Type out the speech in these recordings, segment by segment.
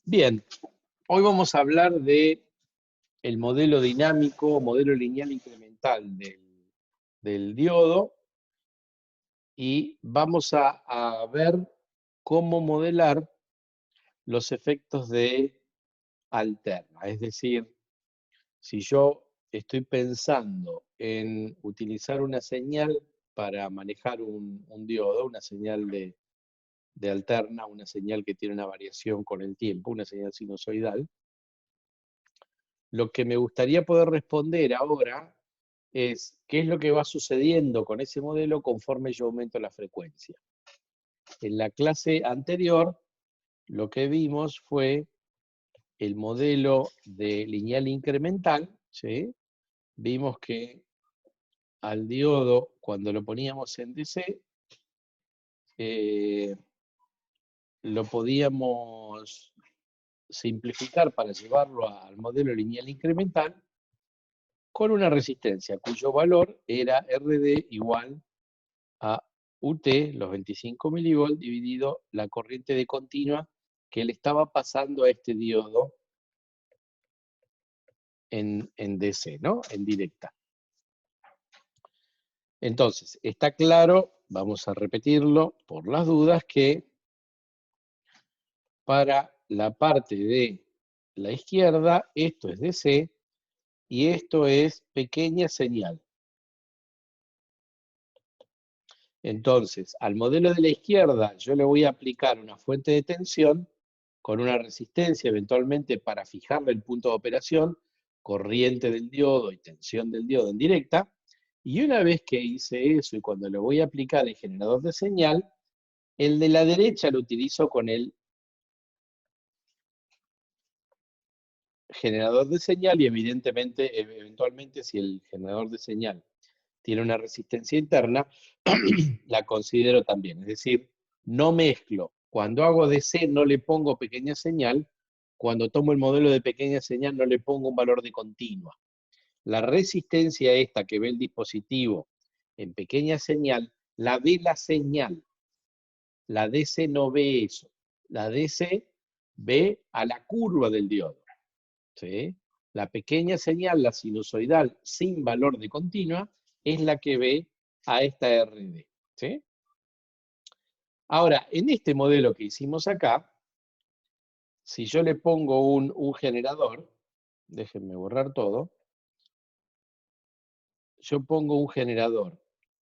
Bien, hoy vamos a hablar de el modelo dinámico, modelo lineal incremental del diodo y vamos a ver cómo modelar los efectos de alterna. Es decir, si yo estoy pensando en utilizar una señal para manejar un diodo, una señal de alterna, una señal que tiene una variación con el tiempo, una señal sinusoidal, lo que me gustaría poder responder ahora es qué es lo que va sucediendo con ese modelo conforme yo aumento la frecuencia. En la clase anterior lo que vimos fue el modelo de lineal incremental, ¿sí? Vimos que al diodo, cuando lo poníamos en DC, lo podíamos simplificar para llevarlo al modelo lineal incremental con una resistencia cuyo valor era RD igual a UT, los 25 milivolts, dividido la corriente de continua que le estaba pasando a este diodo en DC, ¿no? En directa. Entonces, está claro, vamos a repetirlo por las dudas, que para la parte de la izquierda, esto es DC y esto es pequeña señal. Entonces, al modelo de la izquierda yo le voy a aplicar una fuente de tensión con una resistencia eventualmente para fijarle el punto de operación, corriente del diodo y tensión del diodo en directa. Y una vez que hice eso y cuando lo voy a aplicar el generador de señal, el de la derecha lo utilizo con el generador de señal y evidentemente, eventualmente, si el generador de señal tiene una resistencia interna, la considero también. Es decir, no mezclo. Cuando hago DC no le pongo pequeña señal. Cuando tomo el modelo de pequeña señal no le pongo un valor de continua. La resistencia esta que ve el dispositivo en pequeña señal, la ve la señal. La DC no ve eso. La DC ve a la curva del diodo. ¿Sí? La pequeña señal, la sinusoidal sin valor de continua, es la que ve a esta RD. ¿Sí? Ahora, en este modelo que hicimos acá, si yo le pongo un generador, déjenme borrar todo, yo pongo un generador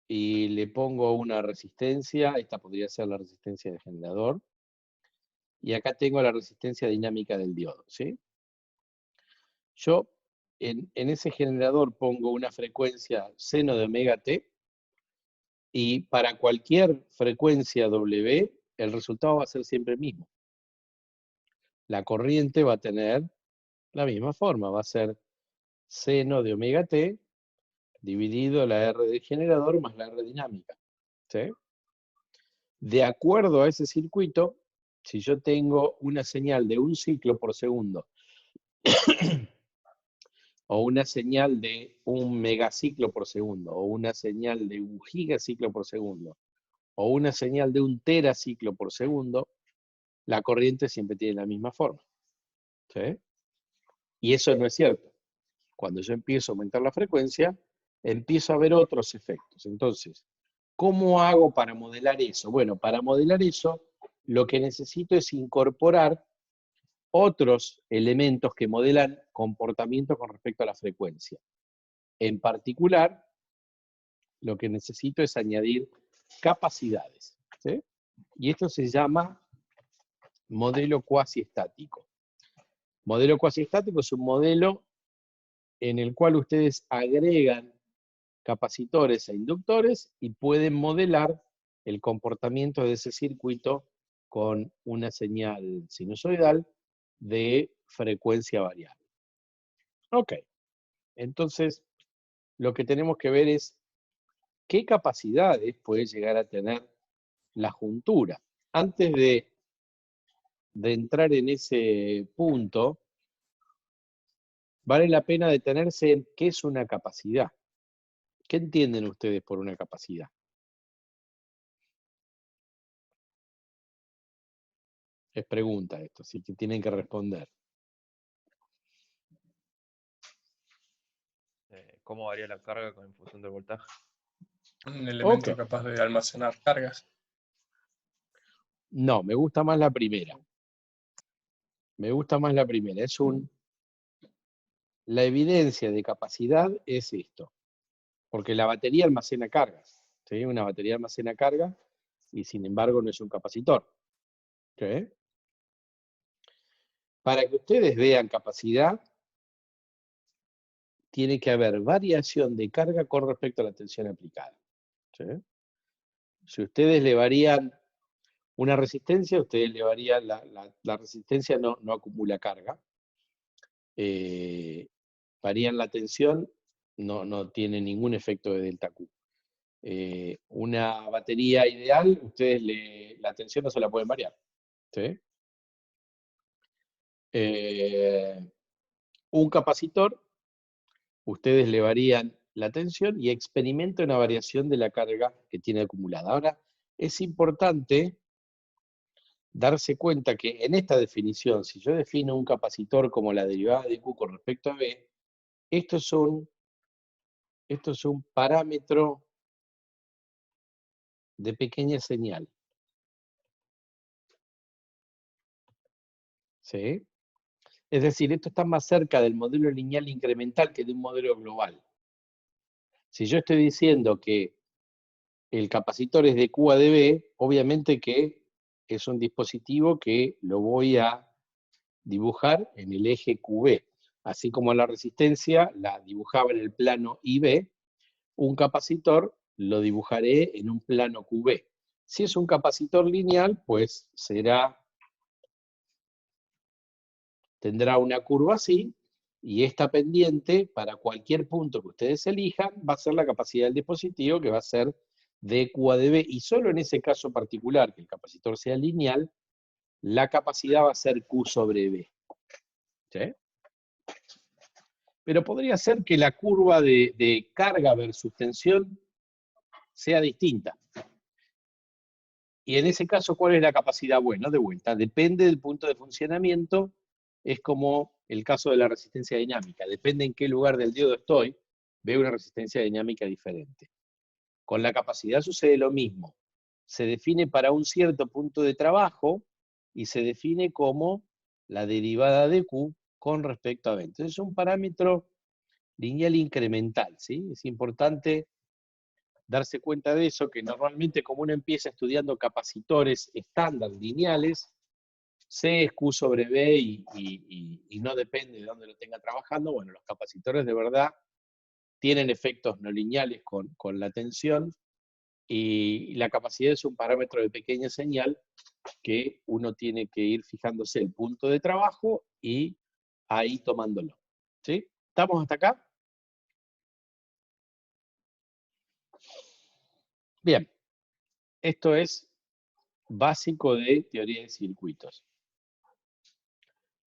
y le pongo una resistencia, esta podría ser la resistencia del generador, y acá tengo la resistencia dinámica del diodo. ¿Sí? Yo en ese generador pongo una frecuencia seno de omega t, y para cualquier frecuencia W, el resultado va a ser siempre el mismo. La corriente va a tener la misma forma, va a ser seno de omega t dividido la R del generador más la R dinámica. ¿Sí? De acuerdo a ese circuito, si yo tengo una señal de 1 ciclo por segundo o una señal de 1 megaciclo por segundo o una señal de 1 gigaciclo por segundo o una señal de 1 teraciclo por segundo, la corriente siempre tiene la misma forma. ¿Sí? Y eso no es cierto. Cuando yo empiezo a aumentar la frecuencia, empiezo a ver otros efectos. Entonces, ¿cómo hago para modelar eso? Bueno, para modelar eso, lo que necesito es incorporar otros elementos que modelan comportamiento con respecto a la frecuencia. En particular, lo que necesito es añadir capacidades. ¿Sí? Y esto se llama modelo cuasiestático. Modelo cuasiestático es un modelo en el cual ustedes agregan capacitores e inductores y pueden modelar el comportamiento de ese circuito con una señal sinusoidal de frecuencia variable. Ok, entonces lo que tenemos que ver es qué capacidades puede llegar a tener la juntura. Antes de entrar en ese punto, vale la pena detenerse en qué es una capacidad. ¿Qué entienden ustedes por una capacidad? Es pregunta esto, así que tienen que responder. ¿Cómo varía la carga en función del voltaje? Un elemento Ok. capaz de almacenar cargas. No, me gusta más la primera. Me gusta más la primera. La evidencia de capacidad es esto. Porque la batería almacena cargas. ¿Sí? Una batería almacena carga y sin embargo no es un capacitor. ¿Sí? Para que ustedes vean capacidad, tiene que haber variación de carga con respecto a la tensión aplicada. ¿Sí? Si ustedes le varían una resistencia, ustedes le varían la resistencia, no acumula carga. Varían la tensión, no tiene ningún efecto de delta Q. Una batería ideal, ustedes la tensión no se la pueden variar. ¿Sí? Un capacitor, ustedes le varían la tensión y experimenta una variación de la carga que tiene acumulada. Ahora, es importante darse cuenta que en esta definición, si yo defino un capacitor como la derivada de Q con respecto a B, esto es un parámetro de pequeña señal. ¿Sí? Es decir, esto está más cerca del modelo lineal incremental que de un modelo global. Si yo estoy diciendo que el capacitor es de Q a dB, obviamente que es un dispositivo que lo voy a dibujar en el eje QB. Así como la resistencia la dibujaba en el plano IB, un capacitor lo dibujaré en un plano QB. Si es un capacitor lineal, pues tendrá una curva así, y esta pendiente, para cualquier punto que ustedes elijan, va a ser la capacidad del dispositivo, que va a ser de Q a dB, y solo en ese caso particular, que el capacitor sea lineal, la capacidad va a ser Q sobre B. ¿Sí? Pero podría ser que la curva de carga versus tensión sea distinta. Y en ese caso, ¿cuál es la capacidad? Bueno, de vuelta, depende del punto de funcionamiento, es como el caso de la resistencia dinámica, depende en qué lugar del diodo estoy, veo una resistencia dinámica diferente. Con la capacidad sucede lo mismo, se define para un cierto punto de trabajo y se define como la derivada de Q con respecto a B. Entonces es un parámetro lineal incremental, ¿sí? Es importante darse cuenta de eso, que normalmente como uno empieza estudiando capacitores estándar lineales, C es Q sobre B y no depende de dónde lo tenga trabajando. Bueno, los capacitores de verdad tienen efectos no lineales con la tensión y la capacidad es un parámetro de pequeña señal que uno tiene que ir fijándose el punto de trabajo y ahí tomándolo. ¿Sí? ¿Estamos hasta acá? Bien, esto es básico de teoría de circuitos.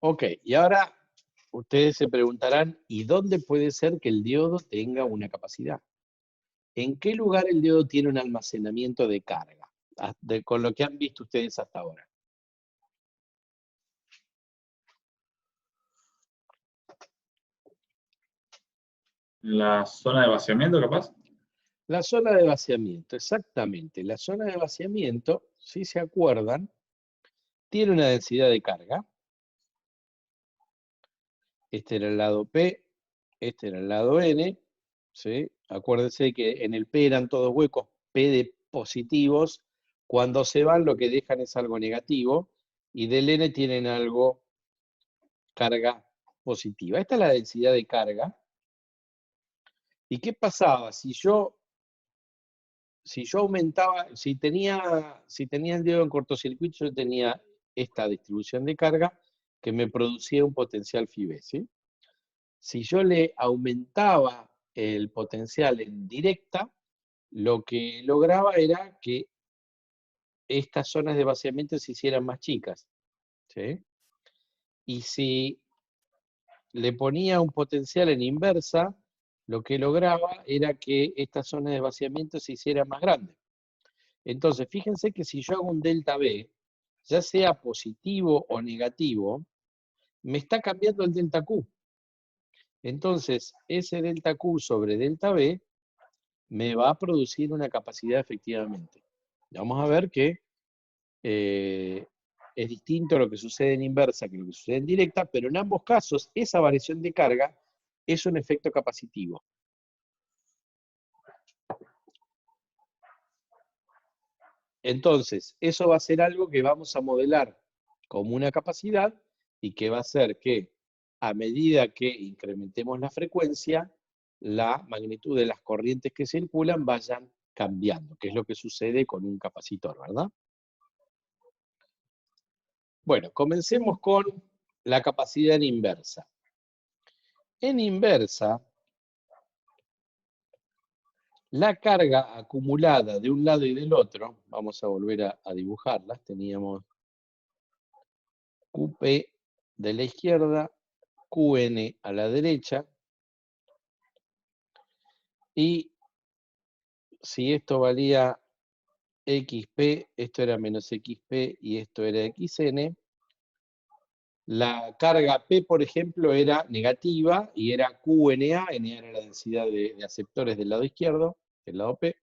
Ok, y ahora ustedes se preguntarán, ¿y dónde puede ser que el diodo tenga una capacidad? ¿En qué lugar el diodo tiene un almacenamiento de carga? Con lo que han visto ustedes hasta ahora. La zona de vaciamiento, capaz. La zona de vaciamiento, exactamente. La zona de vaciamiento, si se acuerdan, tiene una densidad de carga. Este era el lado P, este era el lado N. ¿Sí? Acuérdense que en el P eran todos huecos, P de positivos. Cuando se van, lo que dejan es algo negativo. Y del N tienen algo, carga positiva. Esta es la densidad de carga. ¿Y qué pasaba? Si yo aumentaba, si tenía el diodo en cortocircuito, yo tenía esta distribución de carga que me producía un potencial phi B, ¿sí? Si yo le aumentaba el potencial en directa, lo que lograba era que estas zonas de vaciamiento se hicieran más chicas, ¿sí? Y si le ponía un potencial en inversa, lo que lograba era que esta zona de vaciamiento se hiciera más grande. Entonces, fíjense que si yo hago un delta B, ya sea positivo o negativo, me está cambiando el delta Q. Entonces, ese delta Q sobre delta B me va a producir una capacidad efectivamente. Vamos a ver que es distinto lo que sucede en inversa que lo que sucede en directa, pero en ambos casos esa variación de carga es un efecto capacitivo. Entonces, eso va a ser algo que vamos a modelar como una capacidad y que va a hacer que a medida que incrementemos la frecuencia, la magnitud de las corrientes que circulan vayan cambiando, que es lo que sucede con un capacitor, ¿verdad? Bueno, comencemos con la capacidad en inversa. En inversa, la carga acumulada de un lado y del otro, vamos a volver a dibujarlas, teníamos QP de la izquierda, QN a la derecha, y si esto valía XP, esto era menos XP y esto era XN, la carga P, por ejemplo, era negativa y era QNA, NA era la densidad de aceptores del lado izquierdo, del lado P,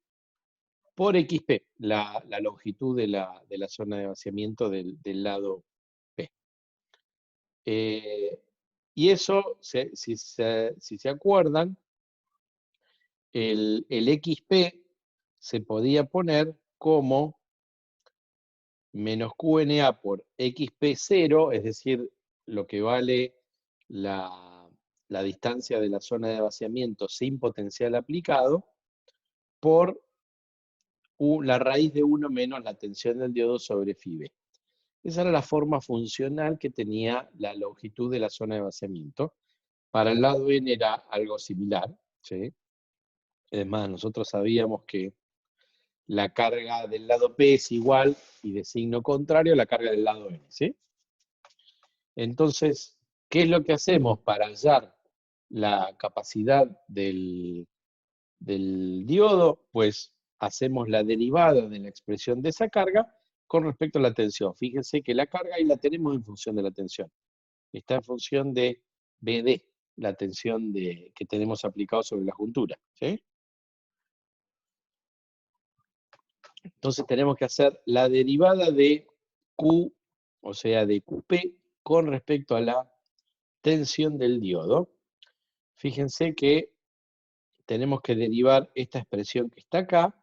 por XP, la longitud de la zona de vaciamiento del lado P. Y eso, si se acuerdan, el XP se podía poner como menos QNA por XP0, es decir, lo que vale la distancia de la zona de vaciamiento sin potencial aplicado, por la raíz de 1 menos la tensión del diodo sobre φB. Esa era la forma funcional que tenía la longitud de la zona de vaciamiento. Para el lado N era algo similar, ¿sí? Además, nosotros sabíamos que la carga del lado P es igual y de signo contrario a la carga del lado N, ¿sí? Entonces, ¿qué es lo que hacemos para hallar la capacidad del diodo? Pues hacemos la derivada de la expresión de esa carga con respecto a la tensión. Fíjense que la carga ahí la tenemos en función de la tensión. Está en función de BD, la tensión que tenemos aplicado sobre la juntura, ¿sí? Entonces tenemos que hacer la derivada de Q, o sea, de QP, con respecto a la tensión del diodo. Fíjense que tenemos que derivar esta expresión que está acá,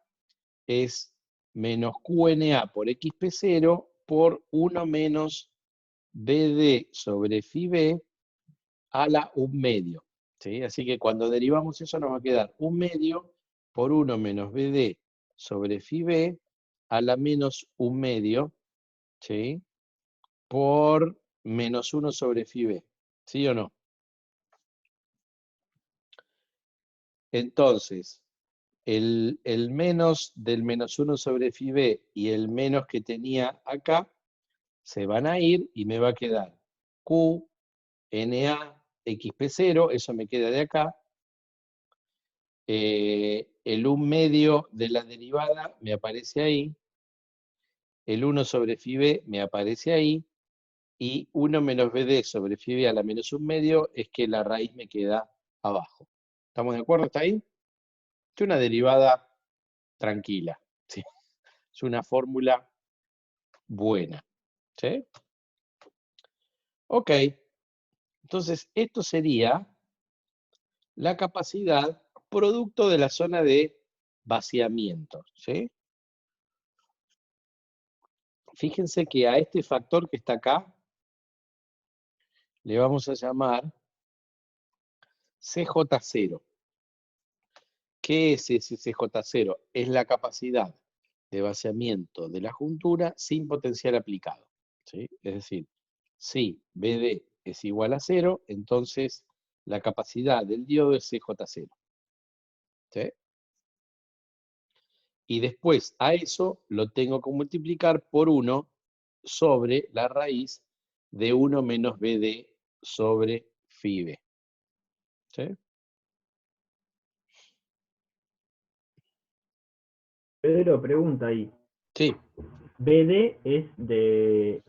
es menos QNA por XP0 por 1 menos BD sobre φB a la 1 medio. ¿Sí? Así que cuando derivamos eso nos va a quedar 1 medio por 1 menos BD sobre φB a la menos 1 medio, ¿sí? Por menos 1 sobre φB. ¿Sí o no? Entonces, el menos del menos 1 sobre φB y el menos que tenía acá se van a ir y me va a quedar Q, NA, XP0, eso me queda de acá. El 1 medio de la derivada me aparece ahí. El 1 sobre φB me aparece ahí. Y 1 menos BD sobre φB a la menos 1 medio es que la raíz me queda abajo. ¿Estamos de acuerdo hasta ahí? Es una derivada tranquila, ¿sí? Es una fórmula buena, ¿sí? Ok, entonces esto sería la capacidad producto de la zona de vaciamiento, ¿sí? Fíjense que a este factor que está acá le vamos a llamar CJ0. ¿Qué es ese CJ0? Es la capacidad de vaciamiento de la juntura sin potencial aplicado, ¿sí? Es decir, si BD es igual a 0, entonces la capacidad del diodo es CJ0. ¿Sí? Y después a eso lo tengo que multiplicar por 1 sobre la raíz de 1 menos BD sobre φB. ¿Sí? Pedro, pregunta ahí. Sí. BD es de...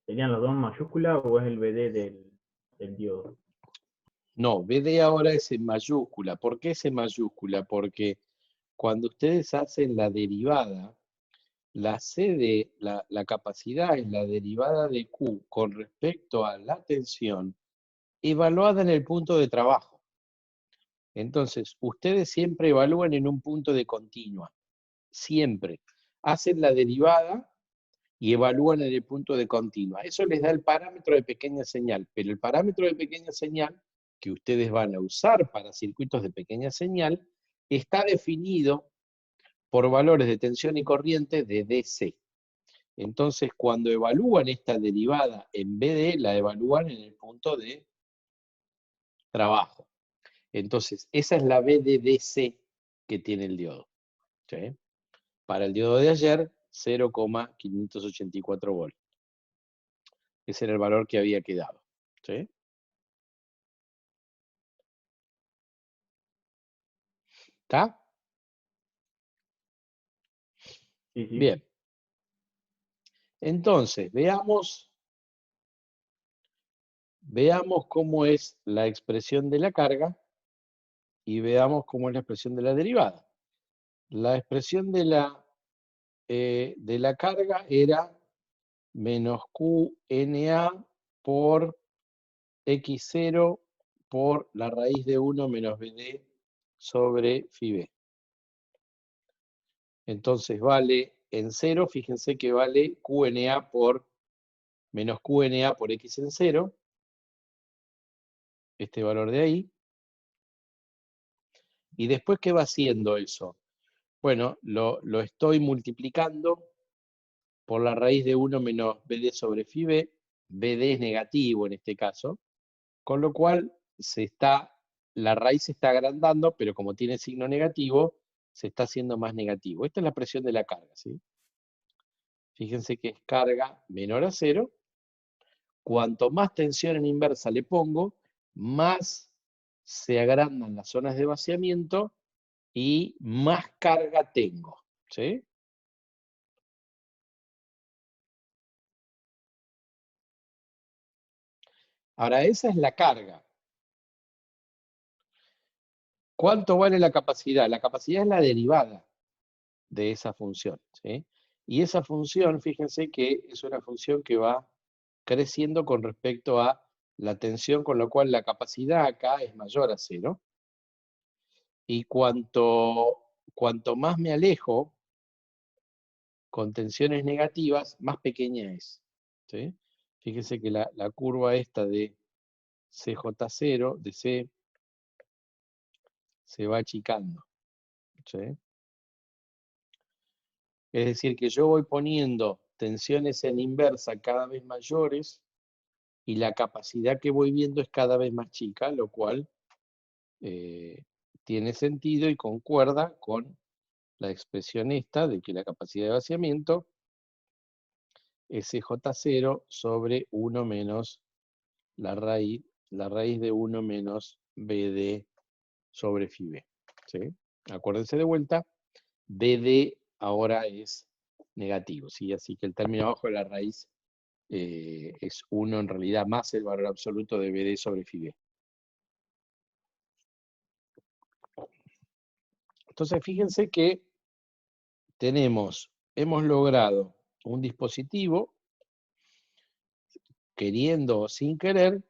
¿Serían los dos mayúsculas o es el BD del diodo? No, BD ahora es en mayúscula. ¿Por qué es en mayúscula? Porque cuando ustedes hacen la derivada, la capacidad es la derivada de Q con respecto a la tensión evaluada en el punto de trabajo. Entonces, ustedes siempre evalúan en un punto de continua. Siempre. Hacen la derivada y evalúan en el punto de continua. Eso les da el parámetro de pequeña señal, pero el parámetro de pequeña señal que ustedes van a usar para circuitos de pequeña señal está definido por valores de tensión y corriente de DC. Entonces, cuando evalúan esta derivada en BD, la evalúan en el punto de trabajo. Entonces, esa es la BDDC que tiene el diodo. ¿Sí? Para el diodo de ayer, 0,584 volts. Ese era el valor que había quedado. ¿Sí? ¿Está? Sí, sí. Bien. Entonces, veamos cómo es la expresión de la carga y veamos cómo es la expresión de la derivada. La expresión de la carga era menos QNA por X0 por la raíz de 1 menos BD sobre phi B. Entonces vale en 0, fíjense que vale QNA por menos QNA por X en 0, este valor de ahí. ¿Y después qué va haciendo eso? Bueno, lo estoy multiplicando por la raíz de 1 menos BD sobre phi B. BD es negativo en este caso, con lo cual la raíz se está agrandando, pero como tiene signo negativo, se está haciendo más negativo. Esta es la presión de la carga, ¿sí? Fíjense que es carga menor a 0. Cuanto más tensión en inversa le pongo, más se agrandan las zonas de vaciamiento y más carga tengo, ¿sí? Ahora, esa es la carga. ¿Cuánto vale la capacidad? La capacidad es la derivada de esa función, ¿sí? Y esa función, fíjense que es una función que va creciendo con respecto a la tensión, con lo cual la capacidad acá es mayor a 0. Y cuanto más me alejo con tensiones negativas, más pequeña es, ¿sí? Fíjense que la curva esta de CJ0, de C, se va achicando, ¿sí? Es decir, que yo voy poniendo tensiones en inversa cada vez mayores y la capacidad que voy viendo es cada vez más chica, lo cual tiene sentido y concuerda con la expresión esta de que la capacidad de vaciamiento es J0 sobre 1 menos la raíz de 1 menos BD sobre phi B. ¿Sí? Acuérdense de vuelta, BD ahora es negativo, ¿sí? Así que el término abajo de la raíz es 1 en realidad más el valor absoluto de BD sobre phi B. Entonces fíjense que hemos logrado un dispositivo, queriendo o sin querer,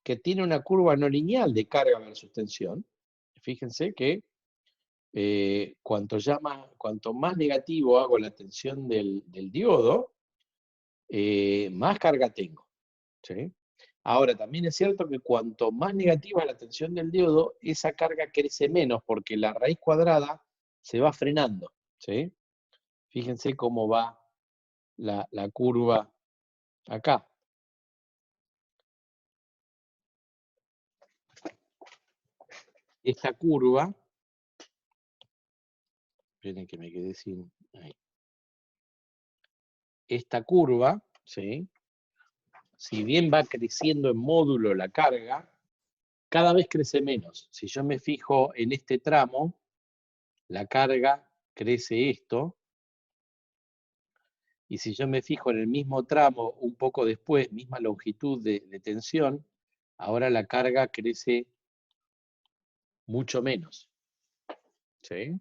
que tiene una curva no lineal de carga versus tensión. Fíjense que cuanto más negativo hago la tensión del diodo, más carga tengo, ¿sí? Ahora, también es cierto que cuanto más negativa la tensión del diodo, esa carga crece menos, porque la raíz cuadrada se va frenando, ¿sí? Fíjense cómo va la curva acá. Esta curva, esperen que me quedé sin... Ahí. Esta curva, ¿sí? Si bien va creciendo en módulo la carga, cada vez crece menos. Si yo me fijo en este tramo, la carga crece esto, Y si yo me fijo en el mismo tramo, un poco después, misma longitud de tensión, ahora la carga crece mucho menos. ¿Sí?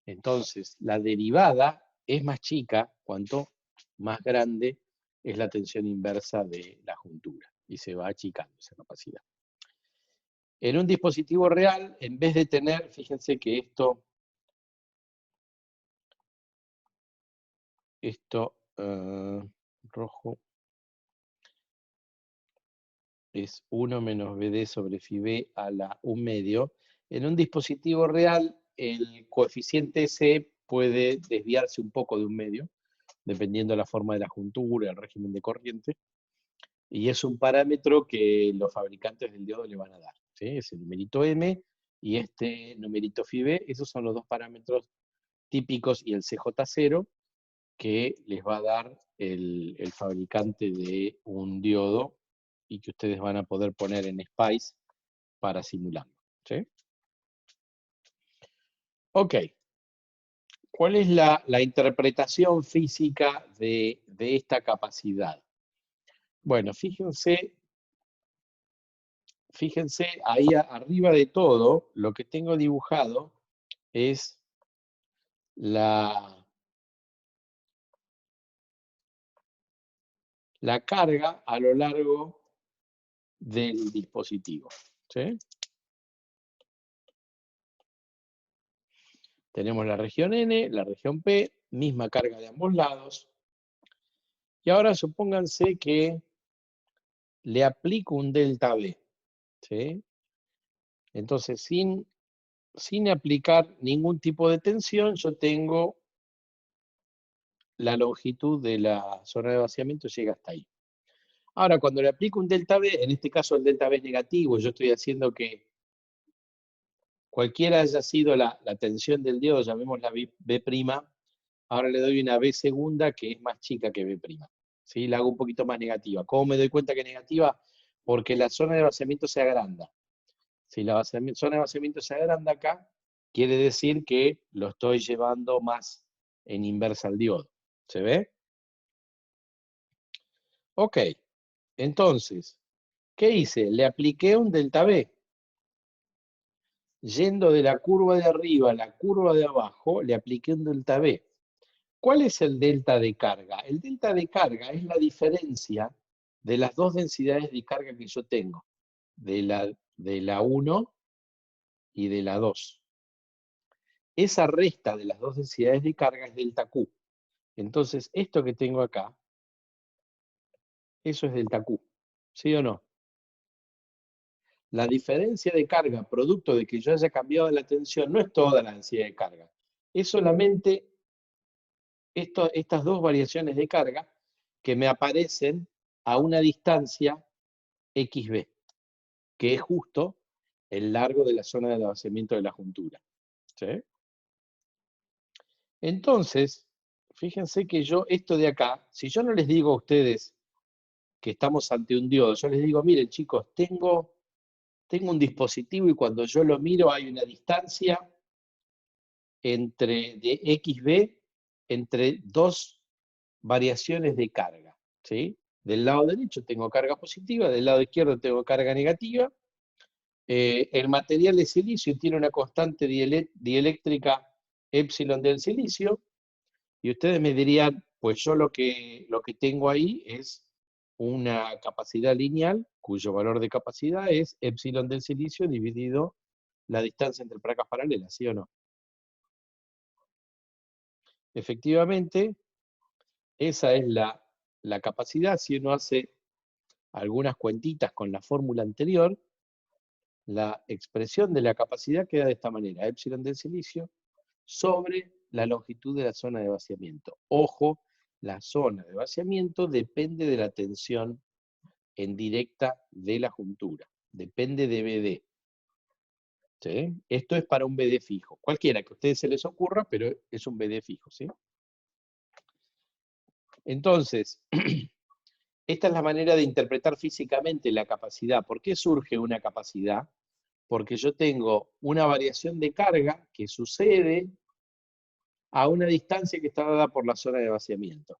Entonces, la derivada es más chica cuanto más grande es la tensión inversa de la juntura. Y se va achicando esa capacidad. En un dispositivo real, en vez de tener, fíjense que esto rojo es 1 menos BD sobre phi B a la 1 medio. En un dispositivo real, el coeficiente S puede desviarse un poco de 1 medio, dependiendo de la forma de la juntura, el régimen de corriente, y es un parámetro que los fabricantes del diodo le van a dar. ¿Sí? Es el numerito M y este numerito phi B, esos son los dos parámetros típicos, y el CJ0, que les va a dar el fabricante de un diodo y que ustedes van a poder poner en SPICE para simularlo. ¿Sí? Ok. ¿Cuál es la interpretación física de esta capacidad? Bueno, fíjense ahí arriba de todo, lo que tengo dibujado es la carga a lo largo del dispositivo. ¿Sí? Tenemos la región N, la región P, misma carga de ambos lados. Y ahora supónganse que le aplico un delta B. ¿Sí? Entonces, sin aplicar ningún tipo de tensión, yo tengo la longitud de la zona de vaciamiento, llega hasta ahí. Ahora, cuando le aplico un delta B, en este caso el delta B es negativo, yo estoy haciendo que cualquiera haya sido la tensión del diodo, llamémosla B', ahora le doy una B segunda que es más chica que B'. ¿Sí? La hago un poquito más negativa. ¿Cómo me doy cuenta que es negativa? Porque la zona de vaciamiento se agranda. Si la zona de vaciamiento se agranda acá, quiere decir que lo estoy llevando más en inversa al diodo. ¿Se ve? Ok. Entonces, ¿qué hice? Le apliqué un delta B. Yendo de la curva de arriba a la curva de abajo, le apliqué un delta B. ¿Cuál es el delta de carga? El delta de carga es la diferencia de las dos densidades de carga que yo tengo, de la 1 y de la 2. Esa resta de las dos densidades de carga es delta Q. Entonces, esto que tengo acá, eso es delta Q. ¿Sí o no? La diferencia de carga producto de que yo haya cambiado la tensión no es toda la densidad de carga. Es solamente estas dos variaciones de carga que me aparecen a una distancia XB, que es justo el largo de la zona de vaciamiento de la juntura. ¿Sí? Entonces, fíjense que esto de acá, si yo no les digo a ustedes que estamos ante un diodo, yo les digo, miren chicos, tengo un dispositivo y cuando yo lo miro hay una distancia de XB entre dos variaciones de carga. ¿Sí? Del lado derecho tengo carga positiva, del lado izquierdo tengo carga negativa. El material de silicio tiene una constante dieléctrica epsilon del silicio, y ustedes me dirían, pues yo lo que tengo ahí es una capacidad lineal, cuyo valor de capacidad es epsilon del silicio dividido la distancia entre placas paralelas, ¿sí o no? Efectivamente, esa es la capacidad. Si uno hace algunas cuentitas con la fórmula anterior, la expresión de la capacidad queda de esta manera, epsilon del silicio sobre la longitud de la zona de vaciamiento. Ojo, la zona de vaciamiento depende de la tensión en directa de la juntura, depende de BD. ¿Sí? Esto es para un BD fijo, cualquiera que a ustedes se les ocurra, pero es un BD fijo. ¿Sí? Entonces, esta es la manera de interpretar físicamente la capacidad. ¿Por qué surge una capacidad? Porque yo tengo una variación de carga que sucede a una distancia que está dada por la zona de vaciamiento.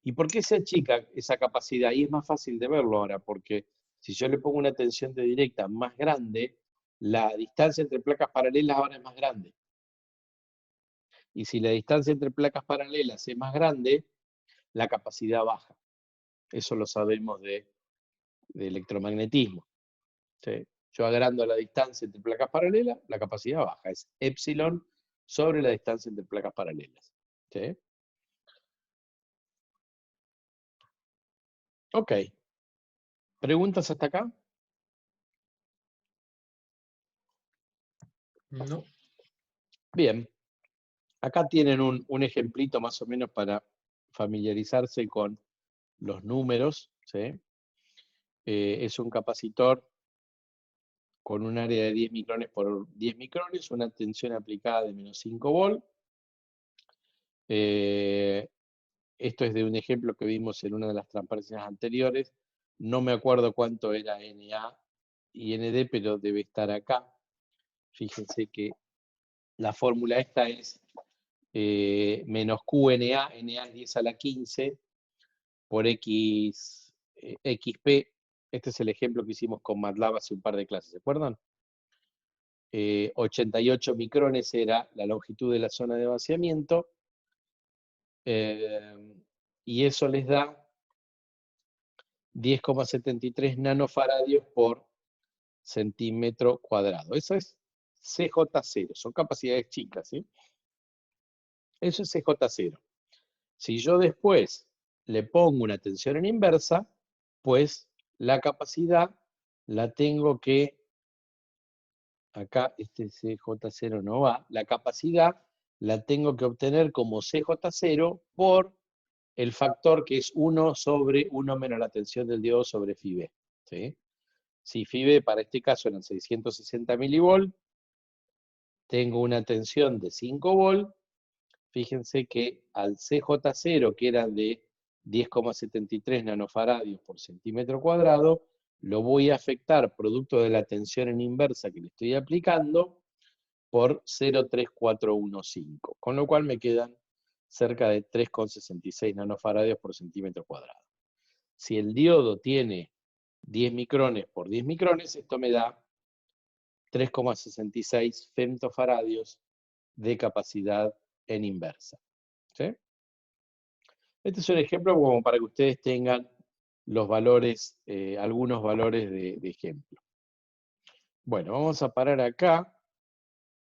¿Y por qué se achica esa capacidad? Y es más fácil de verlo ahora, porque si yo le pongo una tensión de directa más grande, la distancia entre placas paralelas ahora es más grande. Y si la distancia entre placas paralelas es más grande, la capacidad baja. Eso lo sabemos de electromagnetismo. ¿Sí? Yo agrando la distancia entre placas paralelas, la capacidad baja. Es epsilon sobre la distancia entre placas paralelas. ¿Sí? Ok. ¿Preguntas hasta acá? No. Bien. Acá tienen un ejemplito más o menos para familiarizarse con los números. ¿Sí? Es un capacitor con un área de 10 micrones por 10 micrones, una tensión aplicada de menos 5 volt. Esto es de un ejemplo que vimos en una de las transparencias anteriores. No me acuerdo cuánto era NA y ND, pero debe estar acá. Fíjense que la fórmula esta es menos QNA, NA es 10 a la 15, por X, XP. Este es el ejemplo que hicimos con MATLAB hace un par de clases, ¿se acuerdan? 88 micrones era la longitud de la zona de vaciamiento. Y eso les da 10,73 nanofaradios por centímetro cuadrado. Eso es CJ0, son capacidades chicas, ¿sí? Eso es CJ0. Si yo después le pongo una tensión en inversa, pues la capacidad la tengo que, acá este CJ0 no va, la capacidad la tengo que obtener como CJ0 por el factor que es 1 sobre 1 menos la tensión del diodo sobre Φ. ¿Sí? Si Φ para este caso eran 660 milivolt, tengo una tensión de 5 volt, fíjense que al CJ0, que era de 10,73 nanofaradios por centímetro cuadrado, lo voy a afectar producto de la tensión en inversa que le estoy aplicando por 0,3415, con lo cual me quedan cerca de 3,66 nanofaradios por centímetro cuadrado. Si el diodo tiene 10 micrones por 10 micrones, esto me da 3,66 femtofaradios de capacidad en inversa. ¿Sí? Este es un ejemplo como para que ustedes tengan los valores, algunos valores de ejemplo. Bueno, vamos a parar acá.